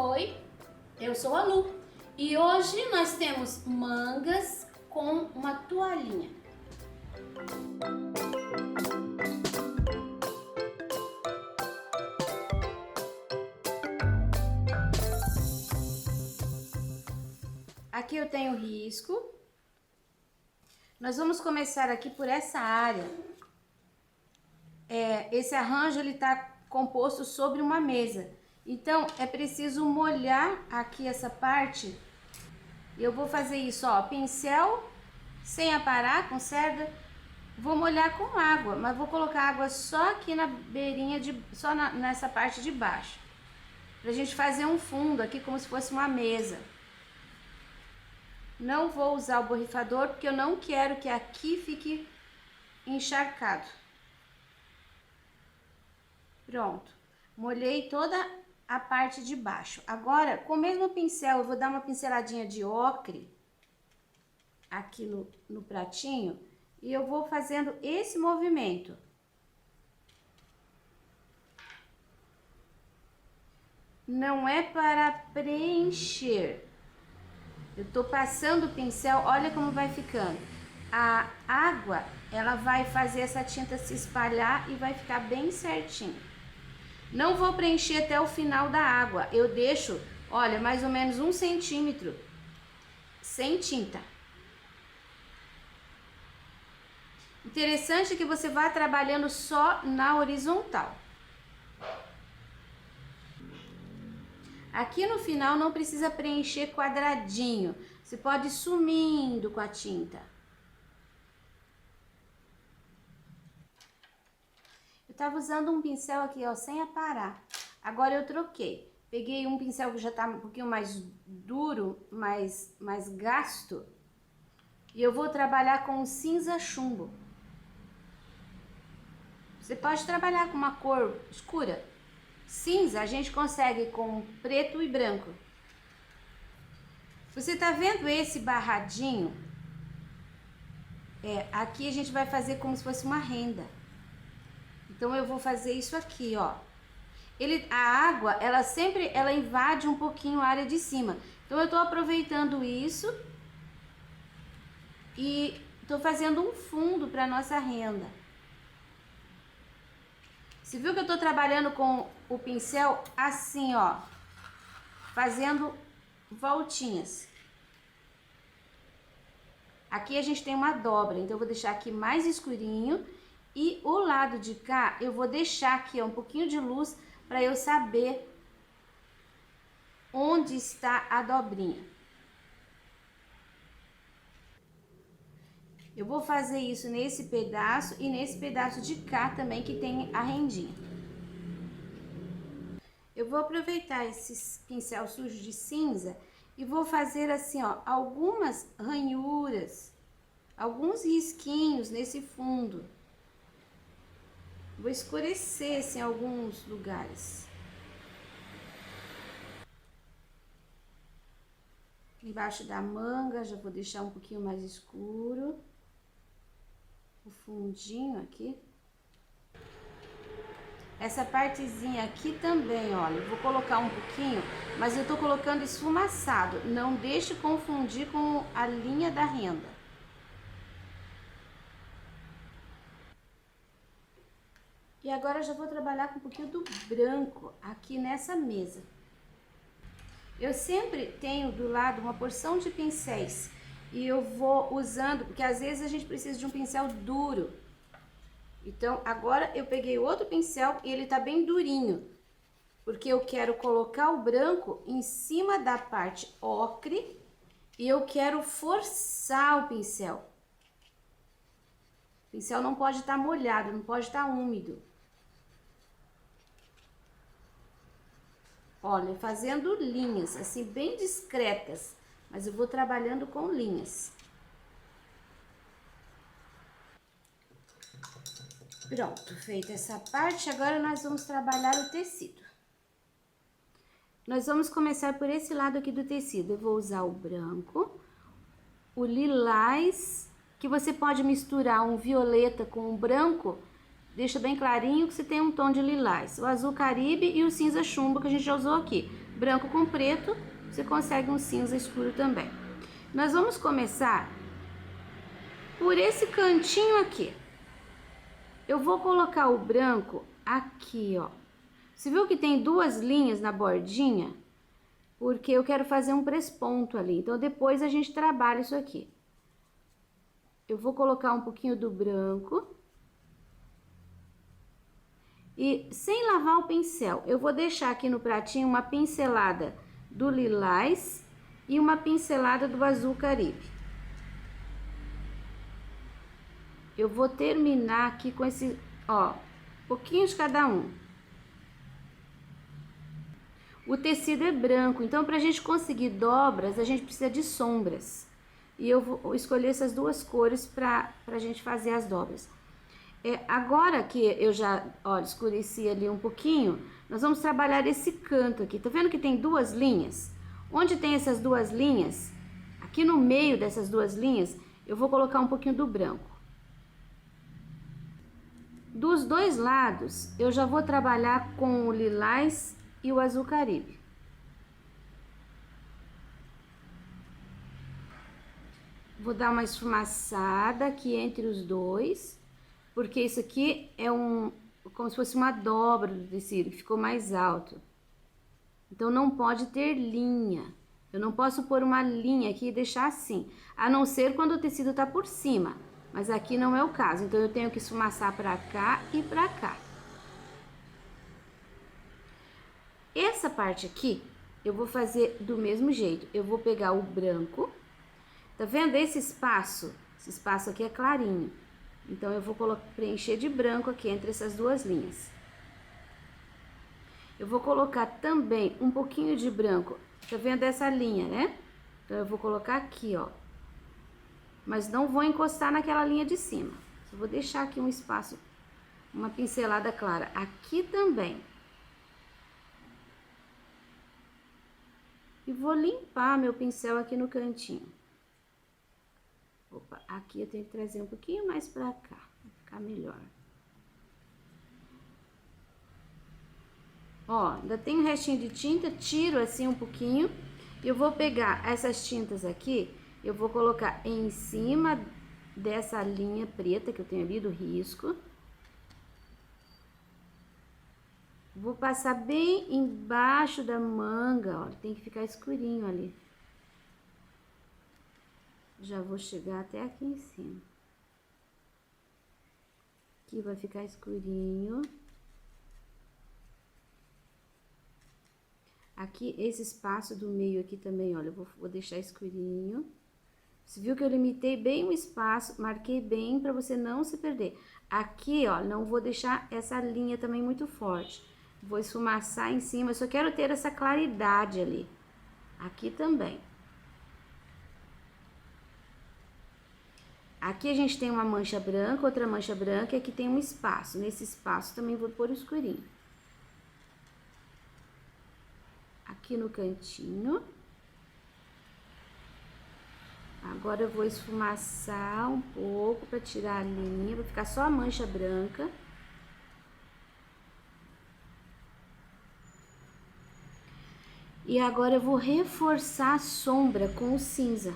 Oi, eu sou a Lu e hoje nós temos mangas com uma toalhinha. Aqui eu tenho risco. Nós vamos começar aqui por essa área. Esse arranjo ele está composto sobre uma mesa. Então é preciso molhar aqui essa parte. Eu vou fazer isso, ó, pincel sem aparar com cerda. Vou molhar com água, mas vou colocar água só aqui na beirinha nessa parte de baixo, pra gente fazer um fundo aqui como se fosse uma mesa. Não vou usar o borrifador porque eu não quero que aqui fique encharcado. Pronto, molhei toda a parte de baixo. Agora, com o mesmo pincel, eu vou dar uma pinceladinha de ocre aqui no pratinho e eu vou fazendo esse movimento. Não é para preencher. Eu tô passando o pincel, olha como vai ficando. A água, ela vai fazer essa tinta se espalhar e vai ficar bem certinho. Não vou preencher até o final da água. Eu deixo, olha, mais ou menos 1 centímetro sem tinta. Interessante que você vá trabalhando só na horizontal. Aqui no final não precisa preencher quadradinho. Você pode ir sumindo com a tinta. Eu tava usando um pincel aqui, ó, sem aparar. Agora eu troquei. Peguei um pincel que já tá um pouquinho mais duro, mais gasto. E eu vou trabalhar com cinza chumbo. Você pode trabalhar com uma cor escura. Cinza a gente consegue com preto e branco. Você tá vendo esse barradinho? Aqui a gente vai fazer como se fosse uma renda. Então eu vou fazer isso aqui, ó. A água, ela invade um pouquinho a área de cima. Então eu tô aproveitando isso e tô fazendo um fundo para nossa renda. Você viu que eu tô trabalhando com o pincel assim, ó, fazendo voltinhas. Aqui a gente tem uma dobra, então eu vou deixar aqui mais escurinho e o lado de cá eu vou deixar aqui, ó, um pouquinho de luz para eu saber onde está a dobrinha. Eu vou fazer isso nesse pedaço e nesse pedaço de cá também que tem a rendinha. Eu vou aproveitar esse pincel sujo de cinza e vou fazer assim, ó, algumas ranhuras, alguns risquinhos nesse fundo. Vou escurecer assim, em alguns lugares. Embaixo da manga já vou deixar um pouquinho mais escuro. O fundinho aqui. Essa partezinha aqui também, olha, eu vou colocar um pouquinho, mas eu tô colocando esfumaçado. Não deixe confundir com a linha da renda. E agora eu já vou trabalhar com um pouquinho do branco aqui nessa mesa. Eu sempre tenho do lado uma porção de pincéis. E eu vou usando, porque às vezes a gente precisa de um pincel duro. Então, agora eu peguei outro pincel e ele tá bem durinho. Porque eu quero colocar o branco em cima da parte ocre e eu quero forçar o pincel. O pincel não pode estar molhado, não pode estar úmido. Olha, fazendo linhas, assim, bem discretas. Mas eu vou trabalhando com linhas. Pronto, feita essa parte, agora nós vamos trabalhar o tecido. Nós vamos começar por esse lado aqui do tecido. Eu vou usar o branco, o lilás, que você pode misturar um violeta com um branco deixa bem clarinho que você tem um tom de lilás. O azul caribe e o cinza chumbo que a gente já usou aqui. Branco com preto, você consegue um cinza escuro também. Nós vamos começar por esse cantinho aqui. Eu vou colocar o branco aqui, ó. Você viu que tem duas linhas na bordinha? Porque eu quero fazer um presponto ali. Então, depois a gente trabalha isso aqui. Eu vou colocar um pouquinho do branco. E sem lavar o pincel, eu vou deixar aqui no pratinho uma pincelada do lilás e uma pincelada do azul caribe. Eu vou terminar aqui com esse, ó, pouquinho de cada um. O tecido é branco, então pra gente conseguir dobras, a gente precisa de sombras. E eu vou escolher essas duas cores pra gente fazer as dobras. Agora que eu já, ó, escureci ali um pouquinho, nós vamos trabalhar esse canto aqui. Tá vendo que tem duas linhas? Onde tem essas duas linhas, aqui no meio dessas duas linhas, eu vou colocar um pouquinho do branco. Dos dois lados, eu já vou trabalhar com o lilás e o azul caribe. Vou dar uma esfumaçada aqui entre os dois, porque isso aqui é como se fosse uma dobra do tecido, que ficou mais alto. Então, não pode ter linha. Eu não posso pôr uma linha aqui e deixar assim, a não ser quando o tecido tá por cima. Mas aqui não é o caso, então eu tenho que esfumaçar pra cá e pra cá. Essa parte aqui, eu vou fazer do mesmo jeito. Eu vou pegar o branco, tá vendo esse espaço? Esse espaço aqui é clarinho. Então, eu vou preencher de branco aqui entre essas duas linhas. Eu vou colocar também um pouquinho de branco, tá vendo essa linha, né? Então, eu vou colocar aqui, ó. Mas não vou encostar naquela linha de cima. Só vou deixar aqui um espaço, uma pincelada clara. Aqui também. E vou limpar meu pincel aqui no cantinho. Opa, aqui eu tenho que trazer um pouquinho mais pra cá, pra ficar melhor. Ó, ainda tem um restinho de tinta, tiro assim um pouquinho. Eu vou pegar essas tintas aqui, eu vou colocar em cima dessa linha preta que eu tenho ali do risco. Vou passar bem embaixo da manga, ó, tem que ficar escurinho ali. Já vou chegar até aqui em cima. Aqui vai ficar escurinho. Aqui, esse espaço do meio aqui também, olha, eu vou deixar escurinho. Você viu que eu limitei bem o espaço, marquei bem pra você não se perder. Aqui, ó, não vou deixar essa linha também muito forte. Vou esfumaçar em cima, eu só quero ter essa claridade ali. Aqui também. Aqui a gente tem uma mancha branca, outra mancha branca, e aqui tem um espaço. Nesse espaço também vou pôr o escurinho. Aqui no cantinho. Agora eu vou esfumaçar um pouco para tirar a linha, vai ficar só a mancha branca. E agora eu vou reforçar a sombra com o cinza.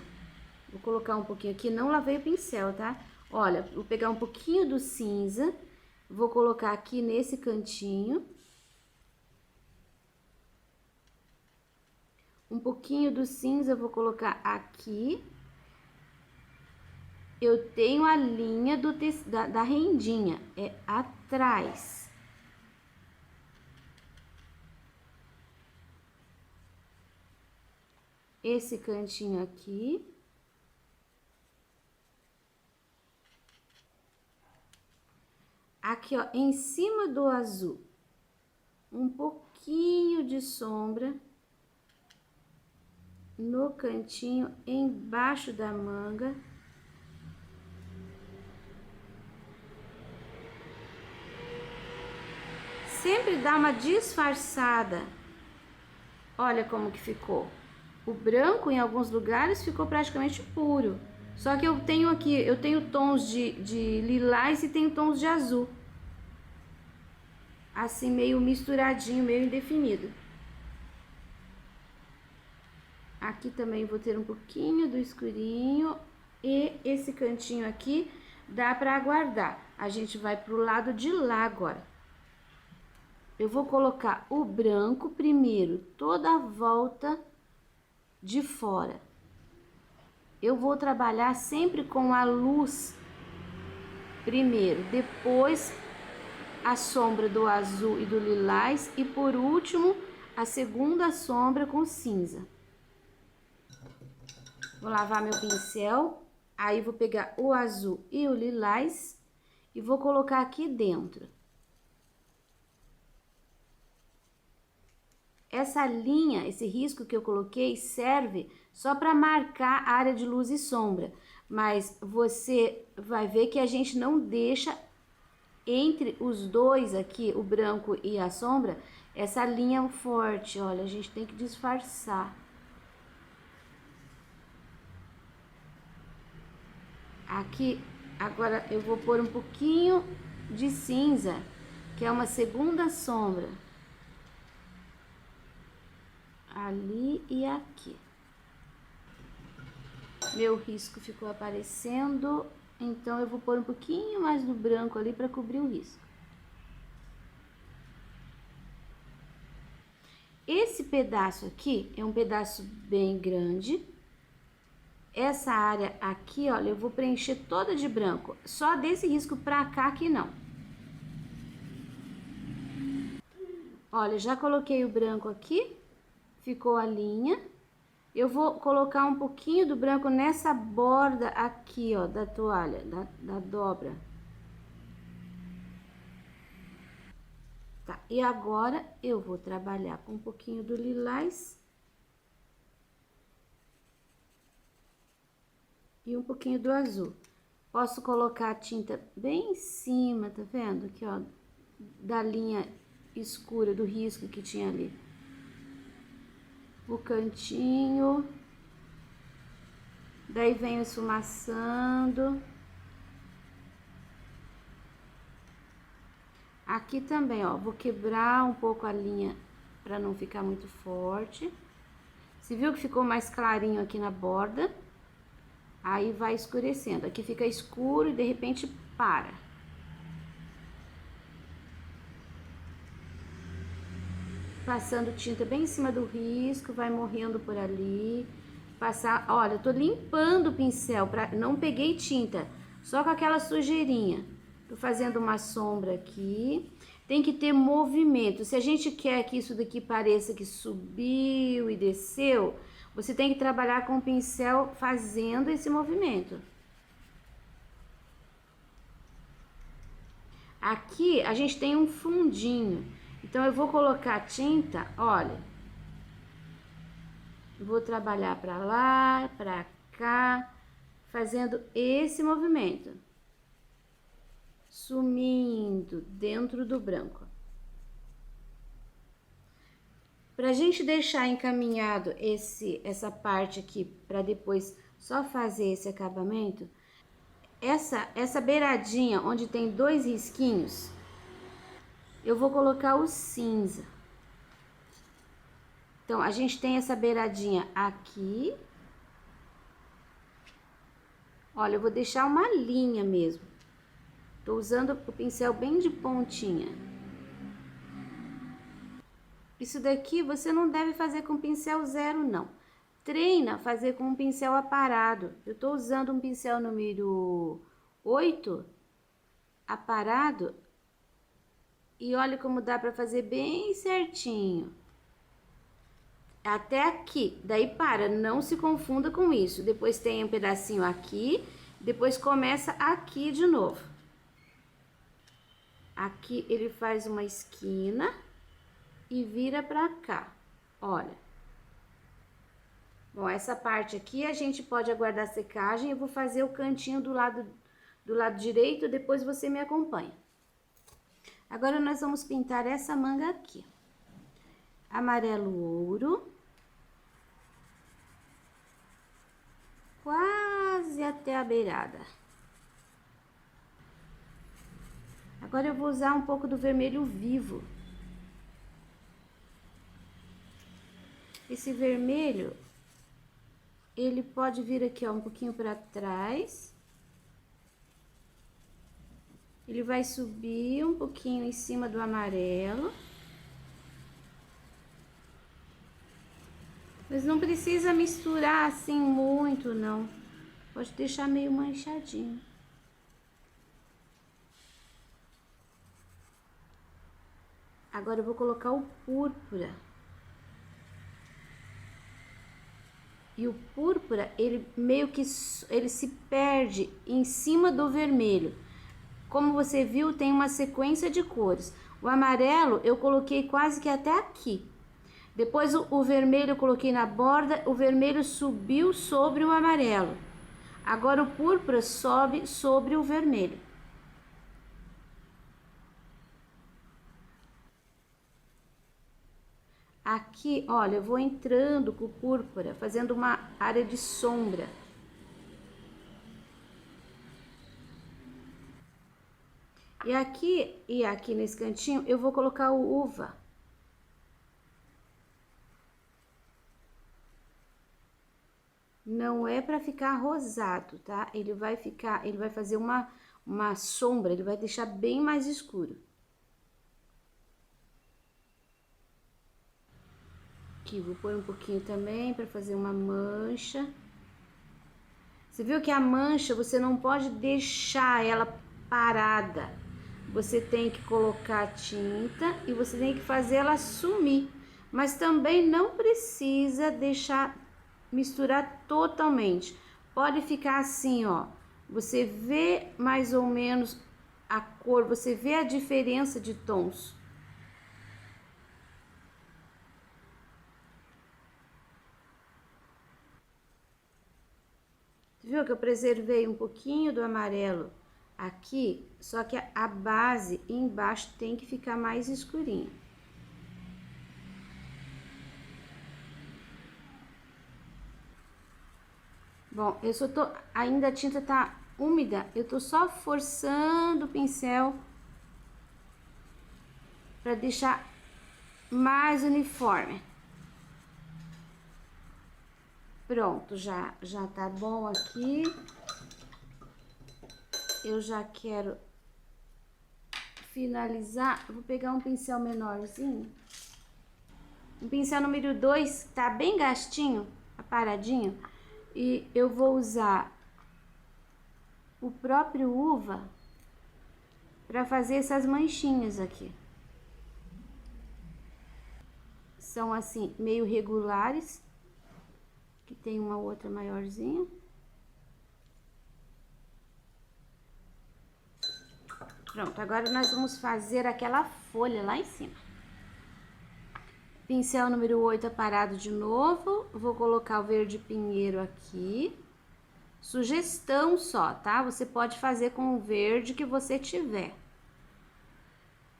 Vou colocar um pouquinho aqui, não lavei o pincel, tá? Olha, vou pegar um pouquinho do cinza, vou colocar aqui nesse cantinho. Um pouquinho do cinza eu vou colocar aqui. Eu tenho a linha da rendinha, é atrás. Esse cantinho aqui. Aqui, ó, em cima do azul, um pouquinho de sombra no cantinho, embaixo da manga. Sempre dá uma disfarçada. Olha como que ficou. O branco, em alguns lugares, ficou praticamente puro. Só que eu tenho aqui, eu tenho tons de lilás e tenho tons de azul. assim meio misturadinho, meio indefinido. Aqui também vou ter um pouquinho do escurinho e esse cantinho aqui dá pra aguardar. A gente vai pro lado de lá agora. Eu vou colocar o branco primeiro, toda a volta de fora. Eu vou trabalhar sempre com a luz primeiro, depois a sombra do azul e do lilás e por último a segunda sombra com cinza. Vou lavar meu pincel, aí vou pegar o azul e o lilás e vou colocar aqui dentro. Essa linha, esse risco que eu coloquei serve só para marcar a área de luz e sombra, mas você vai ver que a gente não deixa entre os dois aqui, o branco e a sombra, essa linha forte, olha, a gente tem que disfarçar. Aqui, agora eu vou pôr um pouquinho de cinza, que é uma segunda sombra. Ali e aqui. Meu risco ficou aparecendo, então eu vou pôr um pouquinho mais do branco ali para cobrir o risco. Esse pedaço aqui é um pedaço bem grande. Essa área aqui, olha, eu vou preencher toda de branco. Só desse risco pra cá que não. Olha, já coloquei o branco aqui. Ficou a linha. Eu vou colocar um pouquinho do branco nessa borda aqui, ó, da toalha, da dobra. Tá, e agora eu vou trabalhar com um pouquinho do lilás. E um pouquinho do azul. Posso colocar a tinta bem em cima, tá vendo? Aqui, ó, da linha escura, do risco que tinha ali. O cantinho. Daí venho esfumaçando. Aqui também, ó, vou quebrar um pouco a linha pra não ficar muito forte. Você viu que ficou mais clarinho aqui na borda? Aí vai escurecendo. Aqui fica escuro e de repente para. Passando tinta bem em cima do risco, vai morrendo por ali. Passar, olha, eu tô limpando o pincel, não peguei tinta, só com aquela sujeirinha. Tô fazendo uma sombra aqui. Tem que ter movimento. Se a gente quer que isso daqui pareça que subiu e desceu, você tem que trabalhar com o pincel fazendo esse movimento. Aqui a gente tem um fundinho, então eu vou colocar tinta, olha. Vou trabalhar pra lá, pra cá, fazendo esse movimento. Sumindo dentro do branco. Pra gente deixar encaminhado essa parte aqui, pra depois só fazer esse acabamento, essa beiradinha onde tem dois risquinhos, eu vou colocar o cinza. Então, a gente tem essa beiradinha aqui. Olha, eu vou deixar uma linha mesmo. Tô usando o pincel bem de pontinha. Isso daqui você não deve fazer com pincel zero, não. Treina fazer com um pincel aparado. Eu tô usando um pincel número 8, aparado. E olha como dá pra fazer bem certinho. Até aqui, daí para, não se confunda com isso. Depois tem um pedacinho aqui, depois começa aqui de novo. Aqui ele faz uma esquina e vira pra cá, olha. Bom, essa parte aqui a gente pode aguardar a secagem. Eu vou fazer o cantinho do lado direito, depois você me acompanha. Agora nós vamos pintar essa manga aqui. Amarelo ouro. Quase até a beirada. Agora eu vou usar um pouco do vermelho vivo. Esse vermelho, ele pode vir aqui, ó, um pouquinho para trás. Ele vai subir um pouquinho em cima do amarelo. Mas não precisa misturar assim muito, não. Pode deixar meio manchadinho. Agora eu vou colocar o púrpura. E o púrpura, ele meio que ele se perde em cima do vermelho. Como você viu, tem uma sequência de cores. O amarelo eu coloquei quase que até aqui. Depois o vermelho eu coloquei na borda, o vermelho subiu sobre o amarelo. Agora o púrpura sobe sobre o vermelho. Aqui, olha, eu vou entrando com o púrpura, fazendo uma área de sombra. E aqui nesse cantinho, eu vou colocar o uva. Não é para ficar rosado, tá? Ele vai fazer uma sombra, ele vai deixar bem mais escuro. Aqui, vou pôr um pouquinho também para fazer uma mancha. Você viu que a mancha, você não pode deixar ela parada. Você tem que colocar tinta e você tem que fazer ela sumir. Mas também não precisa deixar misturar totalmente. Pode ficar assim, ó. Você vê mais ou menos a cor, você vê a diferença de tons. Viu que eu preservei um pouquinho do amarelo aqui, só que a base embaixo tem que ficar mais escurinha. Bom, ainda a tinta tá úmida, eu tô só forçando o pincel para deixar mais uniforme. Pronto, já tá bom aqui. Eu já quero finalizar. Eu vou pegar um pincel menorzinho. Um pincel número 2, tá bem gastinho, aparadinho. E eu vou usar o próprio uva para fazer essas manchinhas aqui. São assim, meio regulares. Que tem uma outra maiorzinha. Pronto, agora nós vamos fazer aquela folha lá em cima. Pincel número 8 aparado de novo. Vou colocar o verde pinheiro aqui. Sugestão só, tá? Você pode fazer com o verde que você tiver.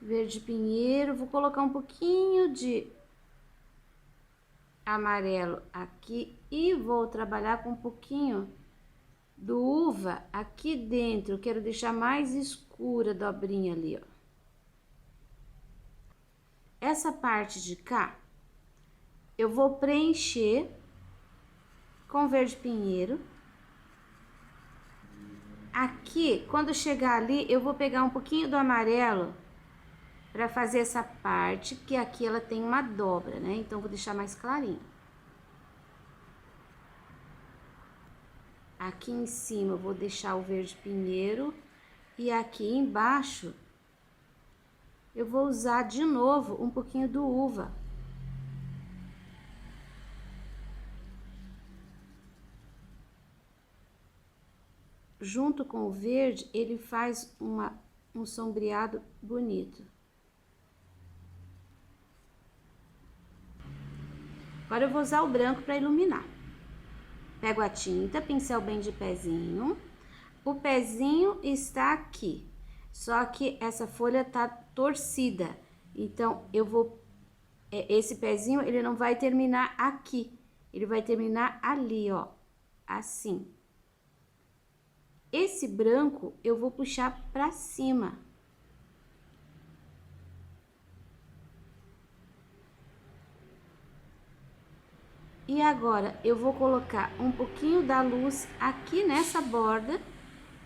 Verde pinheiro, vou colocar um pouquinho de amarelo aqui e vou trabalhar com um pouquinho do uva aqui dentro. Eu quero deixar mais escura a dobrinha ali, ó. Essa parte de cá eu vou preencher com verde pinheiro. Aqui, quando chegar ali, eu vou pegar um pouquinho do amarelo para fazer essa parte, que aqui ela tem uma dobra, né? Então, vou deixar mais clarinho. Aqui em cima, eu vou deixar o verde pinheiro. E aqui embaixo, eu vou usar de novo um pouquinho do uva. Junto com o verde, ele faz um sombreado bonito. Agora eu vou usar o branco para iluminar. Pego a tinta, pincel bem de pezinho. O pezinho está aqui, só que essa folha tá torcida. Então, eu vou... esse pezinho, ele não vai terminar aqui. Ele vai terminar ali, ó. Assim. Esse branco, eu vou puxar pra cima. E agora eu vou colocar um pouquinho da luz aqui nessa borda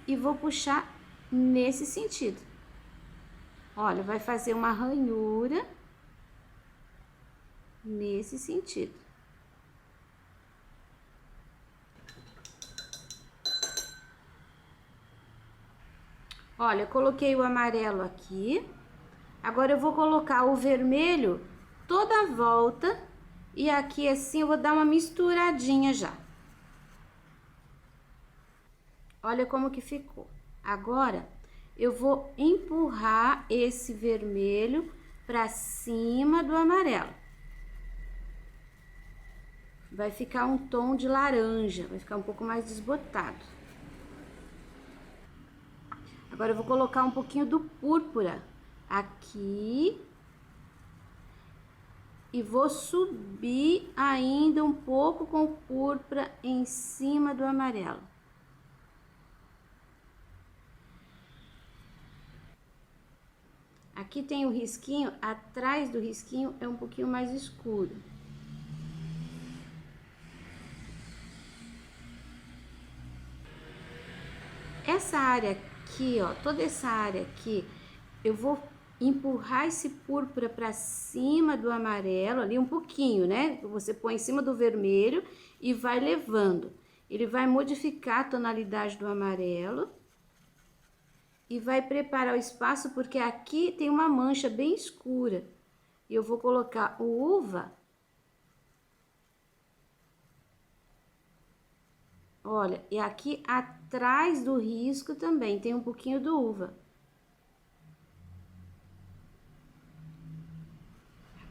e vou puxar nesse sentido. Olha, vai fazer uma ranhura nesse sentido. Olha, eu coloquei o amarelo aqui. Agora eu vou colocar o vermelho toda a volta e aqui assim eu vou dar uma misturadinha já. Olha como que ficou. Agora eu vou empurrar esse vermelho para cima do amarelo. Vai ficar um tom de laranja, vai ficar um pouco mais desbotado. Agora eu vou colocar um pouquinho do púrpura aqui e vou subir ainda um pouco com o púrpura em cima do amarelo. Aqui tem o risquinho, atrás do risquinho é um pouquinho mais escuro. Essa área aqui, ó, toda essa área aqui, eu vou empurrar esse púrpura para cima do amarelo, ali um pouquinho, né? Você põe em cima do vermelho e vai levando. Ele vai modificar a tonalidade do amarelo e vai preparar o espaço, porque aqui tem uma mancha bem escura. E eu vou colocar o uva. Olha, e aqui atrás do risco também tem um pouquinho do uva.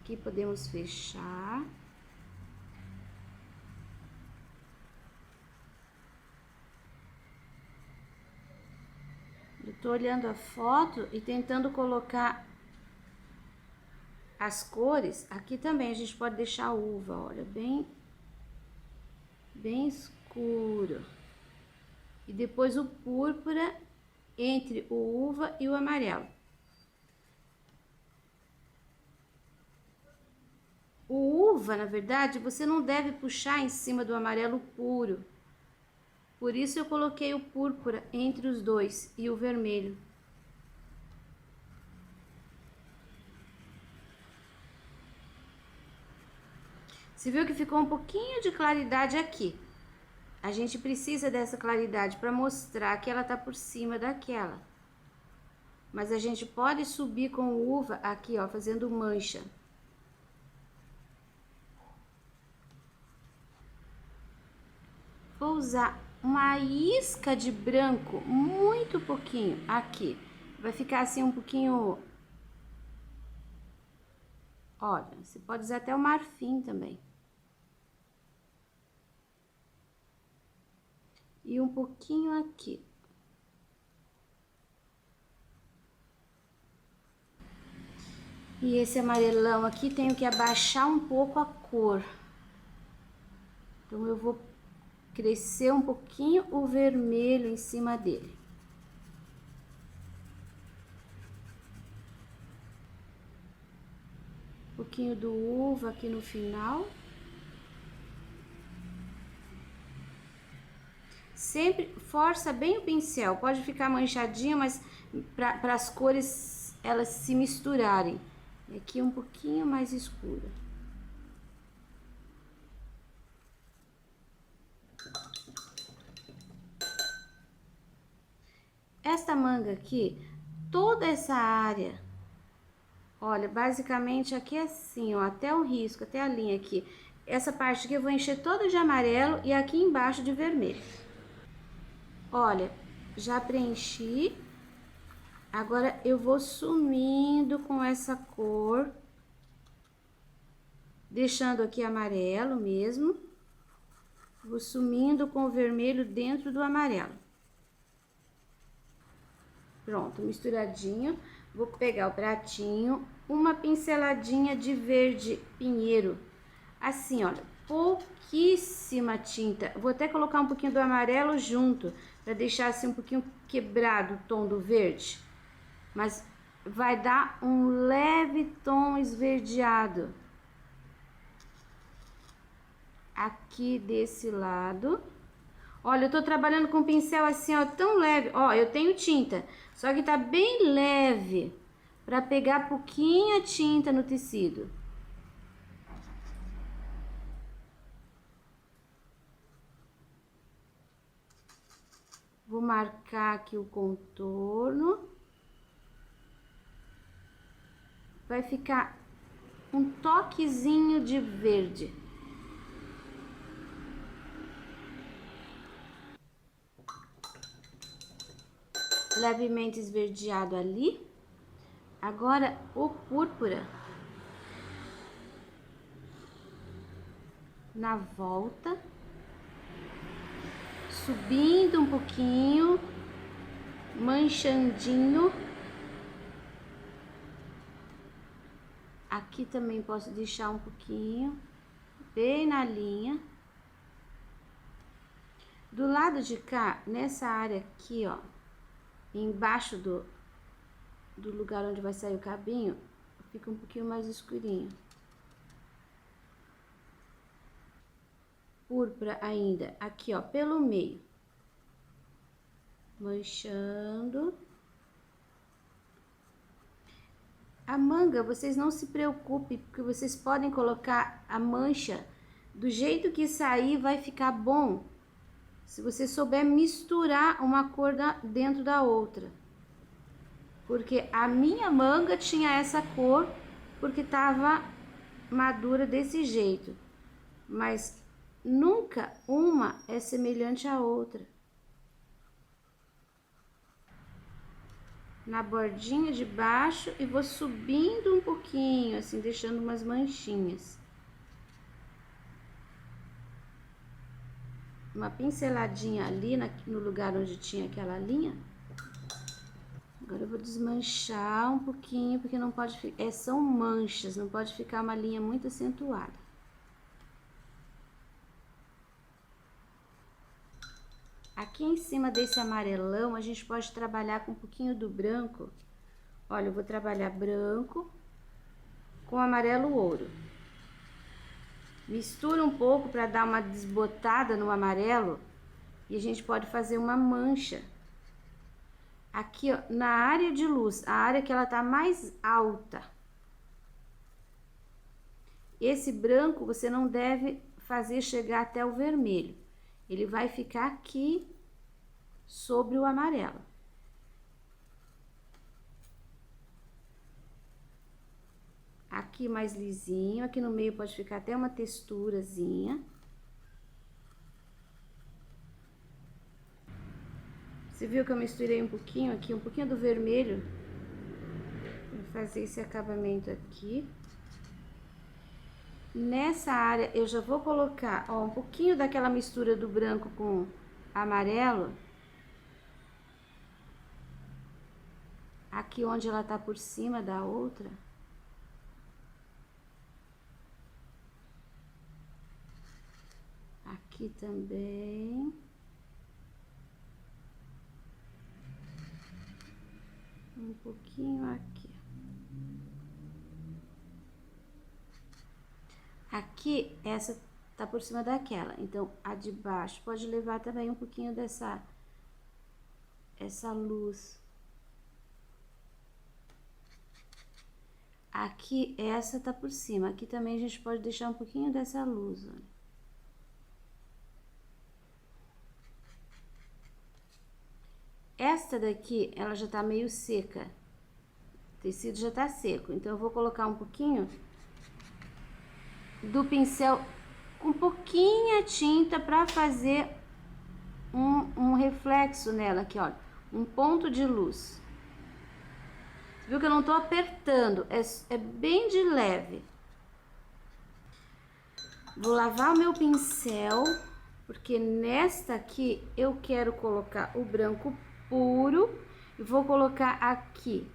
Aqui podemos fechar. Eu tô olhando a foto e tentando colocar as cores. Aqui também a gente pode deixar a uva, olha, bem escuro. E depois o púrpura entre o uva e o amarelo. O uva, na verdade, você não deve puxar em cima do amarelo puro. Por isso eu coloquei o púrpura entre os dois e o vermelho. Você viu que ficou um pouquinho de claridade aqui. A gente precisa dessa claridade para mostrar que ela tá por cima daquela. Mas a gente pode subir com uva aqui, ó, fazendo mancha. Vou usar uma isca de branco, muito pouquinho, aqui. Vai ficar assim um pouquinho... Olha, você pode usar até o marfim também. E um pouquinho aqui. E esse amarelão aqui tenho que abaixar um pouco a cor. Então eu vou crescer um pouquinho o vermelho em cima dele. Um pouquinho do uva aqui no final. Sempre força bem o pincel, pode ficar manchadinho, mas para as cores elas se misturarem. Aqui um pouquinho mais escura. Esta manga aqui, toda essa área, olha, basicamente aqui assim, ó, até o risco, até a linha aqui. Essa parte aqui eu vou encher toda de amarelo e aqui embaixo de vermelho. Olha, já preenchi. Agora eu vou sumindo com essa cor, deixando aqui amarelo mesmo. Vou sumindo com o vermelho dentro do amarelo. Pronto, misturadinho. Vou pegar o pratinho, uma pinceladinha de verde pinheiro. Assim, olha, pouquíssima tinta. Vou até colocar um pouquinho do amarelo junto, para deixar assim um pouquinho quebrado o tom do verde. Mas vai dar um leve tom esverdeado. aqui desse lado. Olha, eu tô trabalhando com pincel assim, ó, tão leve. Ó, eu tenho tinta, só que tá bem leve, pra pegar pouquinha tinta no tecido. Vou marcar aqui o contorno. Vai ficar um toquezinho de verde. Levemente esverdeado ali. Agora o púrpura na volta, subindo um pouquinho, manchandinho. Aqui também posso deixar um pouquinho, bem na linha. Do lado de cá, nessa área aqui, ó, embaixo do lugar onde vai sair o cabinho, fica um pouquinho mais escurinho. Púrpura ainda, aqui, ó, pelo meio. Manchando. A manga, vocês não se preocupem, porque vocês podem colocar a mancha do jeito que sair, vai ficar bom. Se você souber misturar uma cor dentro da outra. Porque a minha manga tinha essa cor, porque tava madura desse jeito. Mas nunca uma é semelhante à outra. Na bordinha de baixo e vou subindo um pouquinho, assim, deixando umas manchinhas. Uma pinceladinha ali no lugar onde tinha aquela linha. Agora eu vou desmanchar um pouquinho, porque não pode ficar, são manchas, não pode ficar uma linha muito acentuada. Aqui em cima desse amarelão, a gente pode trabalhar com um pouquinho do branco. Olha, eu vou trabalhar branco com amarelo ouro. Mistura um pouco para dar uma desbotada no amarelo e a gente pode fazer uma mancha. Aqui, ó, na área de luz, a área que ela tá mais alta. Esse branco você não deve fazer chegar até o vermelho. Ele vai ficar aqui sobre o amarelo. Aqui mais lisinho, aqui no meio pode ficar até uma texturazinha. Você viu que eu misturei um pouquinho aqui, um pouquinho do vermelho. Vou fazer esse acabamento aqui. Nessa área eu já vou colocar, ó, um pouquinho daquela mistura do branco com amarelo. Aqui onde ela tá por cima da outra. Aqui também. Um pouquinho aqui. Aqui, essa tá por cima daquela. Então, a de baixo pode levar também um pouquinho essa luz. Aqui, essa tá por cima. Aqui também a gente pode deixar um pouquinho dessa luz, olha. Esta daqui, ela já tá meio seca. O tecido já tá seco. Então, eu vou colocar um pouquinho do pincel com pouquinha tinta pra fazer um reflexo nela aqui, olha. Um ponto de luz. Você viu que eu não tô apertando, é bem de leve. Vou lavar o meu pincel, porque nesta aqui eu quero colocar o branco puro e vou colocar aqui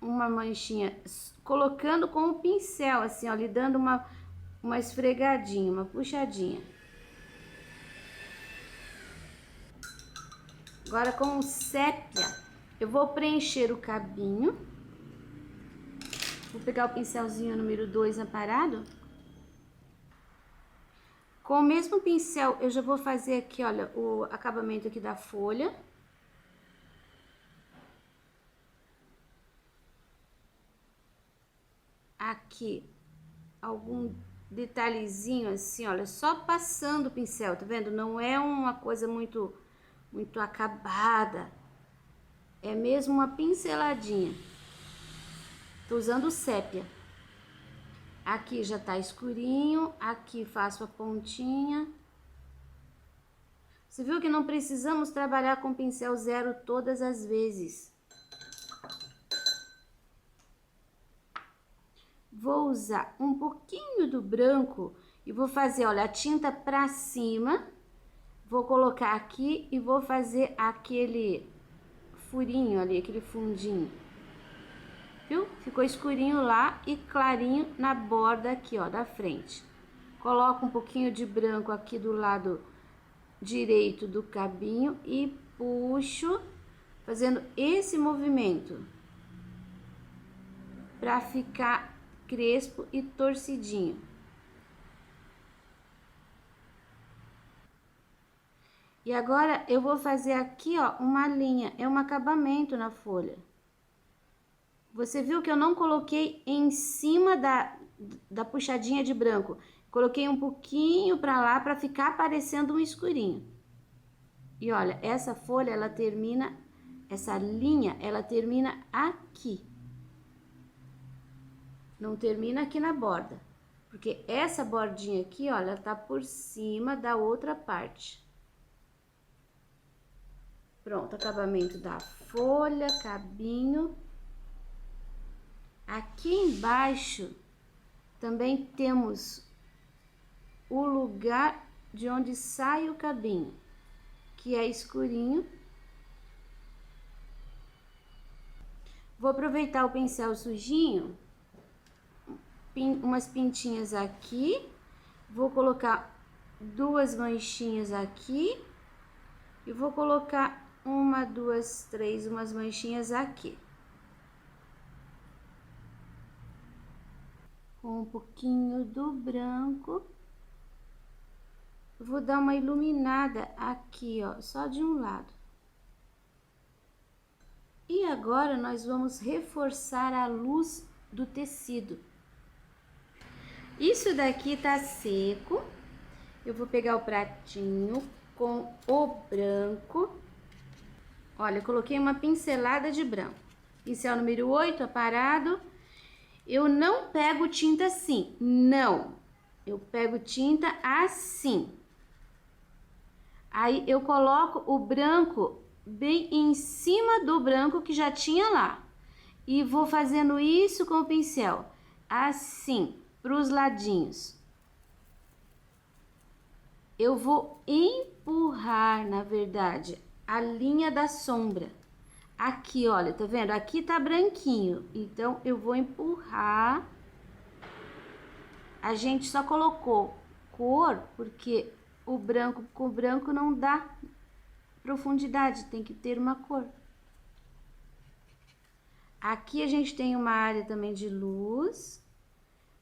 uma manchinha, colocando com o pincel, assim, ó, lhe dando uma esfregadinha, uma puxadinha. Agora com o sépia, eu vou preencher o cabinho. Vou pegar o pincelzinho número 2 aparado. Com o mesmo pincel, eu já vou fazer aqui, olha, o acabamento aqui da folha. Aqui, algum detalhezinho assim, olha, só passando o pincel, tá vendo? Não é uma coisa muito acabada. É mesmo uma pinceladinha. Tô usando sépia. Aqui já tá escurinho, aqui faço a pontinha. Você viu que não precisamos trabalhar com pincel zero todas as vezes. Vou usar um pouquinho do branco e vou fazer, olha, a tinta pra cima. Vou colocar aqui e vou fazer aquele furinho ali, aquele fundinho. Viu? Ficou escurinho lá e clarinho na borda aqui, ó, da frente. Coloco um pouquinho de branco aqui do lado direito do cabinho e puxo, fazendo esse movimento para ficar crespo e torcidinho. E agora eu vou fazer aqui, ó, uma linha, é um acabamento na folha. Você viu que eu não coloquei em cima da puxadinha de branco. Coloquei um pouquinho pra lá pra ficar parecendo um escurinho. E olha, essa folha, ela termina, essa linha, ela termina aqui. Não termina aqui na borda. Porque essa bordinha aqui, olha, tá por cima da outra parte. Pronto, acabamento da folha, cabinho. Aqui embaixo também temos o lugar de onde sai o cabinho, que é escurinho. Vou aproveitar o pincel sujinho, umas pintinhas aqui, vou colocar duas manchinhas aqui e vou colocar uma, duas, três, umas manchinhas aqui. Com um pouquinho do branco, vou dar uma iluminada aqui, ó, só de um lado. E agora nós vamos reforçar a luz do tecido. Isso daqui tá seco. Eu vou pegar o pratinho com o branco. Olha, eu coloquei uma pincelada de branco. Pincel número 8, aparado. Eu não pego tinta assim, não. Eu pego tinta assim. Aí eu coloco o branco bem em cima do branco que já tinha lá. E vou fazendo isso com o pincel, assim, para os ladinhos. Eu vou empurrar, na verdade, a linha da sombra. Aqui, olha, tá vendo? Aqui tá branquinho, então eu vou empurrar. A gente só colocou cor porque o branco com branco não dá profundidade, tem que ter uma cor. Aqui a gente tem uma área também de luz.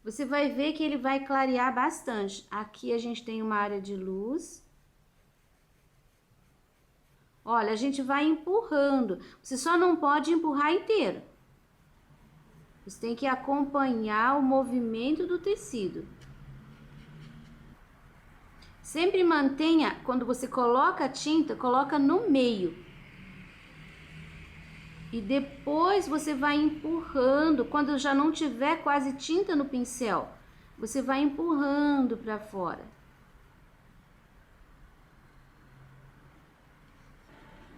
Você vai ver que ele vai clarear bastante. Aqui a gente tem uma área de luz. Olha, a gente vai empurrando. Você só não pode empurrar inteiro. Você tem que acompanhar o movimento do tecido. Sempre mantenha, quando você coloca a tinta, coloca no meio. E depois você vai empurrando, quando já não tiver quase tinta no pincel, você vai empurrando para fora.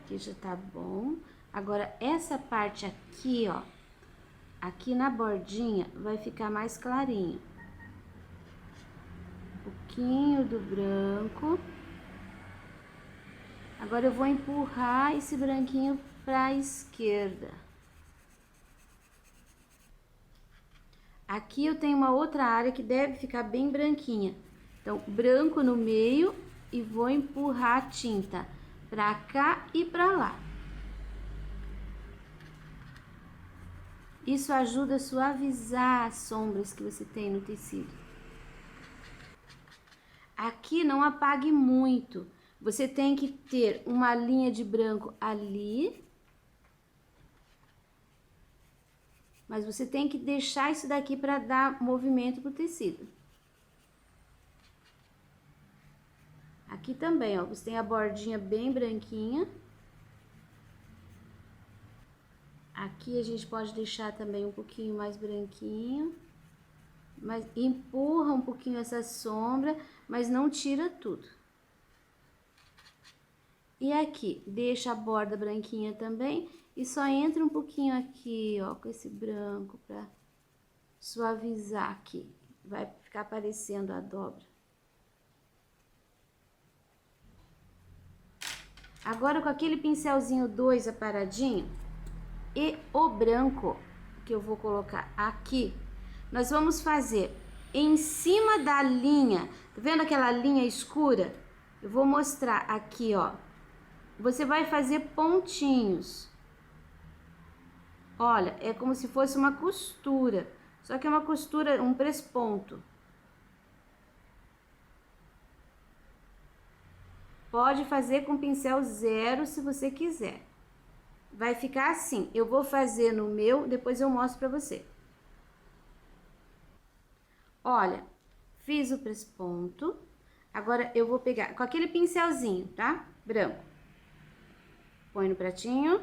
Aqui já tá bom. Agora, essa parte aqui, ó, aqui na bordinha, vai ficar mais clarinho. Um pouquinho do branco. Agora, eu vou empurrar esse branquinho para a esquerda. Aqui eu tenho uma outra área que deve ficar bem branquinha. Então, branco no meio e vou empurrar a tinta pra cá e pra lá. Isso ajuda a suavizar as sombras que você tem no tecido. Aqui não apague muito. Você tem que ter uma linha de branco ali. Mas você tem que deixar isso daqui para dar movimento pro tecido. Aqui também, ó, você tem a bordinha bem branquinha. Aqui a gente pode deixar também um pouquinho mais branquinho. Mas empurra um pouquinho essa sombra, mas não tira tudo. E aqui, deixa a borda branquinha também e só entra um pouquinho aqui, ó, com esse branco pra suavizar aqui. Vai ficar aparecendo a dobra. Agora, com aquele pincelzinho 2 aparadinho e o branco que eu vou colocar aqui, nós vamos fazer em cima da linha, tá vendo aquela linha escura? Eu vou mostrar aqui, ó. Você vai fazer pontinhos. Olha, é como se fosse uma costura, só que é uma costura, um presponto. Pode fazer com pincel 0 se você quiser. Vai ficar assim. Eu vou fazer no meu, depois eu mostro pra você. Olha, fiz o presponto. Agora eu vou pegar com aquele pincelzinho, tá? Branco. Põe no pratinho.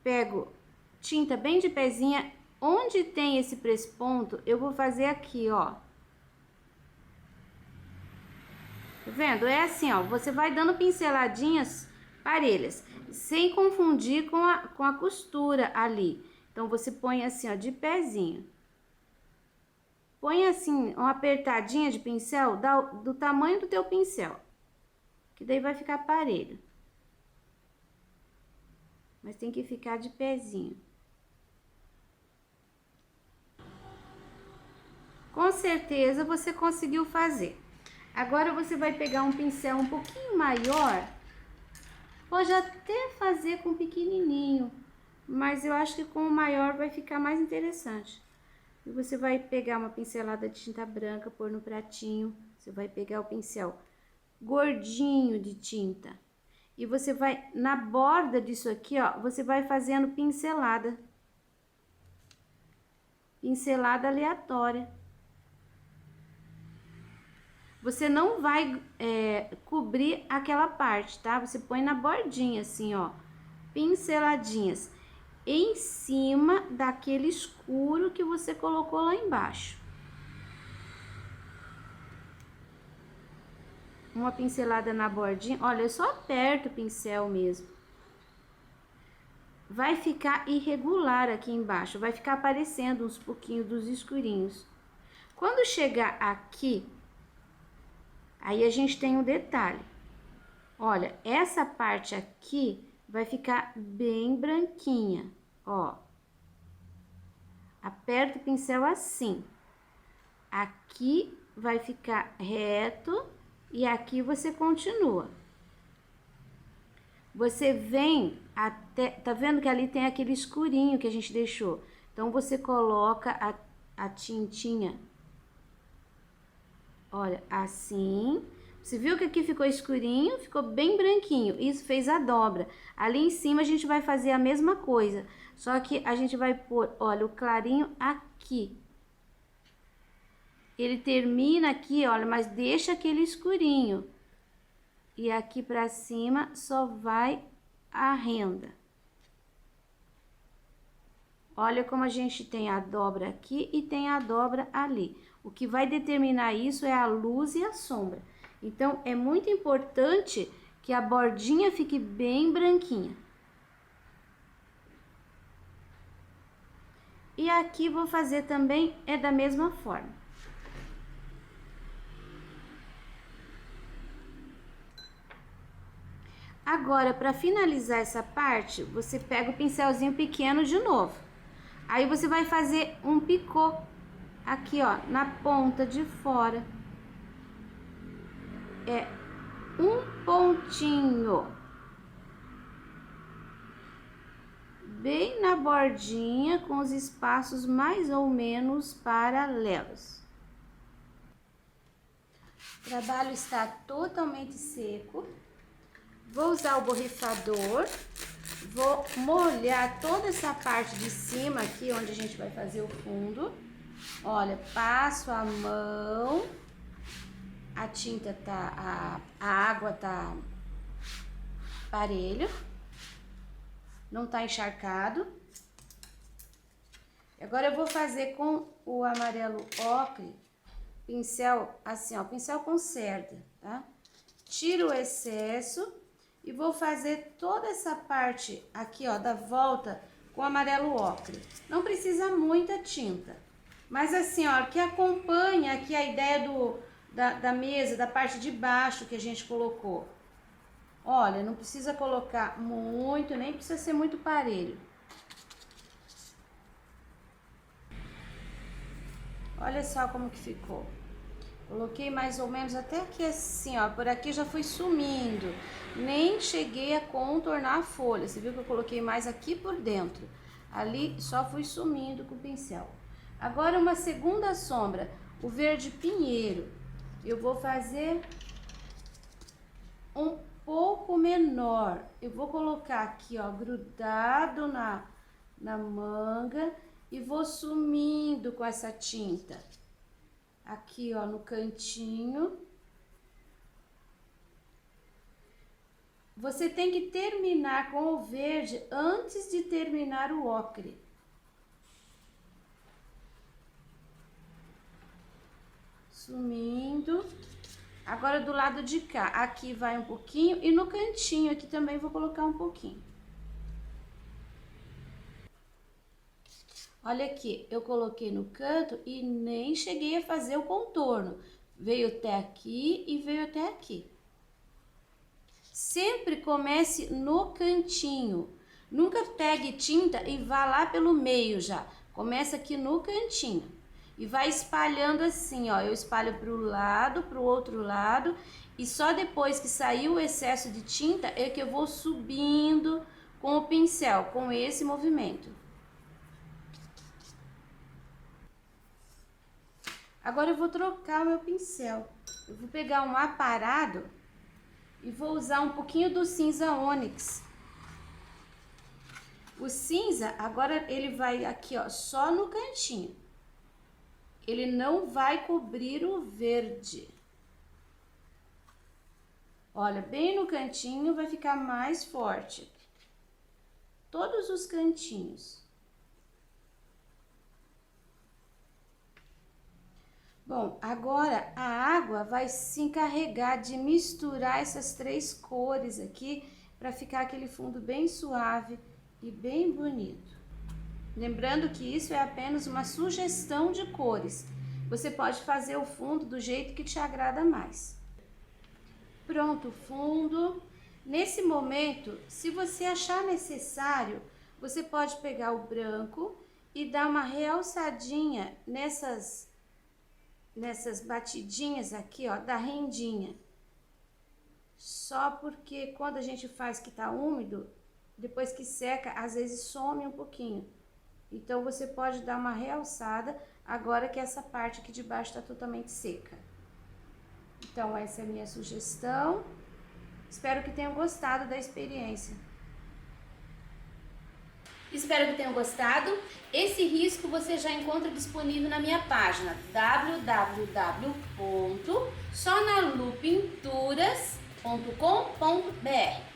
Pego tinta bem de pezinha. Onde tem esse presponto, eu vou fazer aqui, ó. Tá vendo? É assim, ó, você vai dando pinceladinhas parelhas, sem confundir com a costura ali. Então, você põe assim, ó, de pezinho. Põe assim, uma apertadinha de pincel do tamanho do teu pincel, que daí vai ficar parelho. Mas tem que ficar de pezinho. Com certeza você conseguiu fazer. Agora você vai pegar um pincel um pouquinho maior. Pode até fazer com pequenininho, mas eu acho que com o maior vai ficar mais interessante. E você vai pegar uma pincelada de tinta branca, pôr no pratinho. Você vai pegar o pincel gordinho de tinta. E você vai, na borda disso aqui, ó, você vai fazendo pincelada. Pincelada aleatória. Você não vai cobrir aquela parte, tá? Você põe na bordinha, assim, ó, pinceladinhas em cima daquele escuro que você colocou lá embaixo. Uma pincelada na bordinha. Olha, eu só aperto o pincel mesmo. Vai ficar irregular aqui embaixo, vai ficar aparecendo uns pouquinhos dos escurinhos. Quando chegar aqui, aí a gente tem um detalhe. Olha, essa parte aqui vai ficar bem branquinha, ó. Aperta o pincel assim. Aqui vai ficar reto e aqui você continua. Você vem até, tá vendo que ali tem aquele escurinho que a gente deixou? Então, você coloca a tintinha, olha, assim. Você viu que aqui ficou escurinho, ficou bem branquinho, isso fez a dobra. Ali em cima a gente vai fazer a mesma coisa, só que a gente vai pôr, olha, o clarinho aqui. Ele termina aqui, olha, mas deixa aquele escurinho. E aqui pra cima só vai a renda. Olha como a gente tem a dobra aqui e tem a dobra ali. O que vai determinar isso é a luz e a sombra. Então, é muito importante que a bordinha fique bem branquinha. E aqui vou fazer também, é da mesma forma. Agora, para finalizar essa parte, você pega o pincelzinho pequeno de novo. Aí, você vai fazer um picô aqui, ó, na ponta de fora. É um pontinho. Bem na bordinha, com os espaços mais ou menos paralelos. O trabalho está totalmente seco. Vou usar o borrifador. Vou molhar toda essa parte de cima aqui, onde a gente vai fazer o fundo. Olha, passo a mão. A tinta tá... A água tá parelho. Não tá encharcado. Agora eu vou fazer com o amarelo ocre, pincel assim, ó, pincel com cerda, tá? Tiro o excesso e vou fazer toda essa parte aqui, ó, da volta com amarelo ocre. Não precisa muita tinta, mas assim, ó, que acompanha aqui a ideia da mesa, da parte de baixo que a gente colocou. Olha, não precisa colocar muito, nem precisa ser muito parelho. Olha só como que ficou. Coloquei mais ou menos até aqui assim, ó. Por aqui já foi sumindo. Nem cheguei a contornar a folha. Você viu que eu coloquei mais aqui por dentro. Ali só fui sumindo com o pincel. Agora uma segunda sombra, o verde pinheiro. Eu vou fazer um pouco menor. Eu vou colocar aqui, ó, grudado na manga. E vou sumindo com essa tinta. Aqui, ó, no cantinho. Você tem que terminar com o verde antes de terminar o ocre. Sumindo. Agora do lado de cá. Aqui vai um pouquinho e no cantinho aqui também vou colocar um pouquinho. Olha aqui, eu coloquei no canto e nem cheguei a fazer o contorno. Veio até aqui e veio até aqui. Sempre comece no cantinho. Nunca pegue tinta e vá lá pelo meio já. Começa aqui no cantinho. E vai espalhando assim, ó. Eu espalho para o lado, para o outro lado. E só depois que sair o excesso de tinta é que eu vou subindo com o pincel, com esse movimento. Agora eu vou trocar o meu pincel. Eu vou pegar um aparado e vou usar um pouquinho do cinza ônix. O cinza, agora ele vai aqui, ó, só no cantinho. Ele não vai cobrir o verde. Olha, bem no cantinho vai ficar mais forte. Todos os cantinhos. Bom, agora a água vai se encarregar de misturar essas três cores aqui para ficar aquele fundo bem suave e bem bonito. Lembrando que isso é apenas uma sugestão de cores. Você pode fazer o fundo do jeito que te agrada mais. Pronto o fundo. Nesse momento, se você achar necessário, você pode pegar o branco e dar uma realçadinha nessas batidinhas aqui, ó, da rendinha. Só porque quando a gente faz que tá úmido, depois que seca, às vezes some um pouquinho. Então, você pode dar uma realçada agora que essa parte aqui de baixo tá totalmente seca. Então, essa é a minha sugestão. Espero que tenham gostado da experiência. Espero que tenham gostado. Esse risco você já encontra disponível na minha página www.sonalupinturas.com.br.